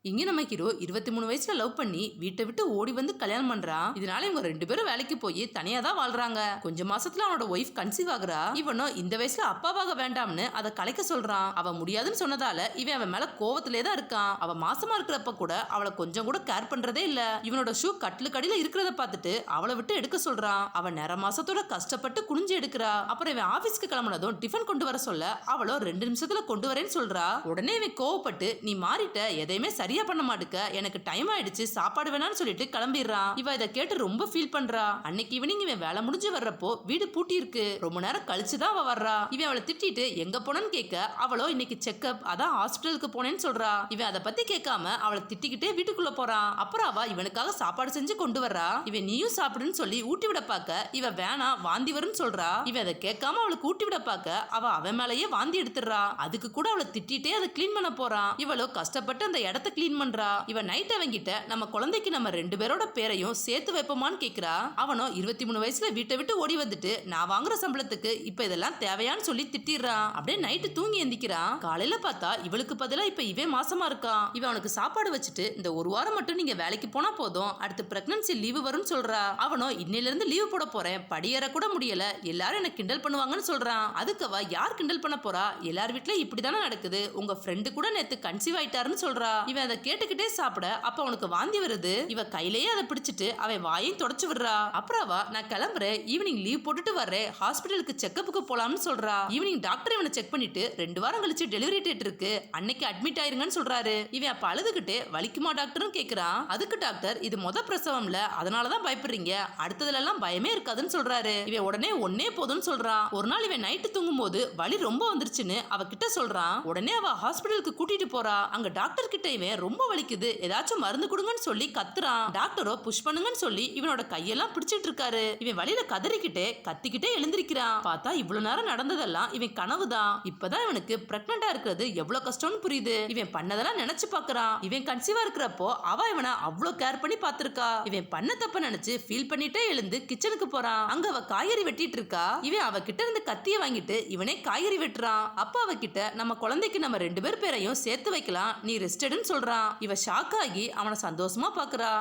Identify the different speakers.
Speaker 1: இங்க நம்ம ஹீரோ 23 வயசுல லவ் பண்ணி வீட்டை விட்டு ஓடி வந்து கல்யாணம் பண்றான். இதனால இவங்க 2 பேரும் வேலைக்கு போய் தனியா தான் வாழ்றாங்க. கொஞ்ச மாசத்துல அவனோட ஒய்ஃப் கன்சீவ் ஆகுறா. இவனும் இந்த வயசுல அப்பாவாக வேண்டாம்னு அதை கலைக்க சொல்றான். அவ முடியாதுன்னு சொன்னதால இவன் அவன் மேல கோவத்திலே தான் இருக்கான். அவ மாசமா இருக்கிறப்ப கூட அவளை கொஞ்சம் கூட கேர் பண்றதே இல்ல. இவனோட ஷூ கட்டிலு கடியில இருக்கிறத பார்த்துட்டு அவளை விட்டு எடுக்க சொல்றான். அவன் நேர மாசத்தோட கஷ்டப்பட்டு குனிஞ்சு எடுக்கிறா. அப்புறம் இவன் ஆபீஸ்க்கு கிளம்புனதும் டிஃபன் கொண்டு வர சொல்ல அவளோ 2 நிமிஷத்துல கொண்டு வரேன்னு சொல்றா. உடனே இவன் கோவப்பட்டு நீ மாறிட்ட, எதையுமே சரியா பண்ண மாட்டுக்க, எனக்கு டைம் ஆயிடுச்சு, சாப்பாடு வேணான்னு சொல்லிட்டு கிளம்பிடுறான். இவ இதை கேட்டு ரொம்ப ஃபீல் பண்றா. அன்னைக்கு ஈவினிங் இவன் வேலை முடிஞ்சு வர்றப்போ வீடு பூட்டி இருக்கு. ரொம்ப நேரம் கழிச்சுதான் அவ வர்றா. இவன் அவளை திட்டிட்டு எங்க போனன்னு கேட்க அவளோ இன்னைக்கு செக்அப், அதான் ஹாஸ்பிட்டலுக்கு போனேன்னு சொல்றா. இவன் அதை பத்தி கேட்காம அவளை திட்டிக்கிட்டே வீட்டுக்குள்ள போறான். அப்புறம் அவ இவனுக்காக சாப்பாடு செஞ்சு கொண்டு வர்றா. இவன் நீயும் சாப்பிடுன்னு சொல்லி ஊட்டி விட பாக்க இவ வேணா வாந்தி வரும்னு சொல்றா. இவன் அதை கேட்காம அவளுக்கு ஊட்டி விட பாக்க அவ அவன் மேலேயே வாந்தி எடுத்துடுறா. அதுக்கு கூட அவளை திட்டிட்டே அதை கிளீன் பண்ண போறான். இவளோ கஷ்டப்பட்டு அந்த இடத்த கிளீன் பண்றா. இவன் நைட் அவங்கிட்ட நம்ம குழந்தைக்கு நம்ம 2 பேரோட பேரையும் சேர்த்து வைப்போமான்னு கேக்குறா. அவனோ 23 வயசுல வீட்டை விட்டு ஓடி வந்துட்டு நான் வாங்குற சம்பளத்துக்கு இப்ப இதெல்லாம் தேவையான்னு சொல்லி திட்டிடுறான். அப்படியே நைட்டு தூங்கி எந்திக்கிறான். காலையில பார்த்தா இவளுக்கு பதிலா இப்ப இவன் மாசமா இருக்கான். இவன் அவனுக்கு சாப்பாடு வச்சுட்டு இந்த ஒரு வாரம் மட்டும் நீங்க வேலைக்கு போனா போதும், அடுத்து பிரெக்னன்சி லீவு வரும்னு சொல்றா. அவனோ இன்னையில இருந்து லீவு போட போறேன், படியேற கூட முடியல, எல்லாரும் என்ன கிண்டல் பண்ணுவாங்கன்னு சொல்றான். அதுக்கவ யார் கிண்டல் பண்ண போறா, எல்லார் வீட்லயும் இப்படிதானே நடக்குது, உங்க ஃப்ரெண்டு கூட நேத்து கன்சீவ் ஆயிட்டாருன்னு சொல்றா. இவன் அதை கேட்டுக்கிட்டே சாப்பிட அப்ப அவனுக்கு வாந்தி வருது. இவ கையிலேயே அதை பிடிச்சிட்டு அவன் வாயையும் தொடச்சு விடுறா. அப்புறம் அவ நான் கிளம்புறேன், ஈவினிங் லீவ் போட்டுட்டு வர்றேன், ஹாஸ்பிட்டலுக்கு செக்கப்புக்கு போலாம்னு சொல்றா. ஈவினிங் டாக்டர் இவனை செக் பண்ணிட்டு 2 வாரம் கழிச்சு டெலிவரி டேட் இருக்கு, அன்னைக்கு அட்மிட் ஆயிருங்கன்னு சொல்றாரு. இவன் அப்ப அழுதுகிட்டே வலிக்குமா டாக்டர்னு கேக்குறான். அதுக்கு டாக்டர் இது முத பிரசவம்ல, அதனாலதான் பயப்படுறீங்க, அடுத்ததுல எல்லாம் பயமே இருக்காதுன்னு சொல்றாரு. இவன் உடனே ஒன்னே போதும்னு சொல்றான். ஒரு நாள் இவன் நைட்டு தூங்கும் போது வலி ரொம்ப வந்துருச்சுன்னு அவகிட்ட சொல்றான். உடனே அவ ஹாஸ்பிட்டலுக்கு கூட்டிட்டு போறா. அங்க டாக்டர் கிட்ட இவன் ரொம்ப வலிக்குது, ஏதாச்சும் மருந்து கொடுங்கன்னு சொல்லி கத்துறான். டாக்டரோ புஷ் பண்ணுங்கன்னு சொல்லி இவனோட கையெல்லாம் பிடிச்சிட்டு இருக்காரு. இவன் வலியில கதறிக்கிட்டே கத்திக்கிட்டே எழுந்திருக்கிறான். பார்த்தா இவ்வளவு நேரம் நடந்ததெல்லாம் இவன் கனவுதான். இப்பதான் இவனுக்கு பிரெக்னண்டா இருக்கிறது எவ்வளவு கஷ்டம்னு புரியுது. இவன் பண்ணதெல்லாம் நினைச்சு பாக்குறான். இவன் கன்சீவா இருக்கிறப்போ அவ இவனை அவ்வளவு கேர் பண்ணி பாத்துருக்கா. இவன் பண்ண தப்ப நினைச்சு ஃபீல் பண்ணிட்டே எழுந்து கிச்சனுக்கு போறான். அங்க அவ காய்கறி வெட்டிட்டு இருக்கா. இவன் அவ கிட்ட இருந்து கத்திய வாங்கிட்டு இவனே காய்கறி வெட்டுறான். அப்ப அவகிட்ட நம்ம குழந்தைக்கு நம்ம 2 பேர் பேரையும் சேர்த்து வைக்கலாம், நீ ரெஸ்டட்னு சொல்றான். இவ ஷாக் ஆகி அவனை சந்தோஷமா பாக்குறா.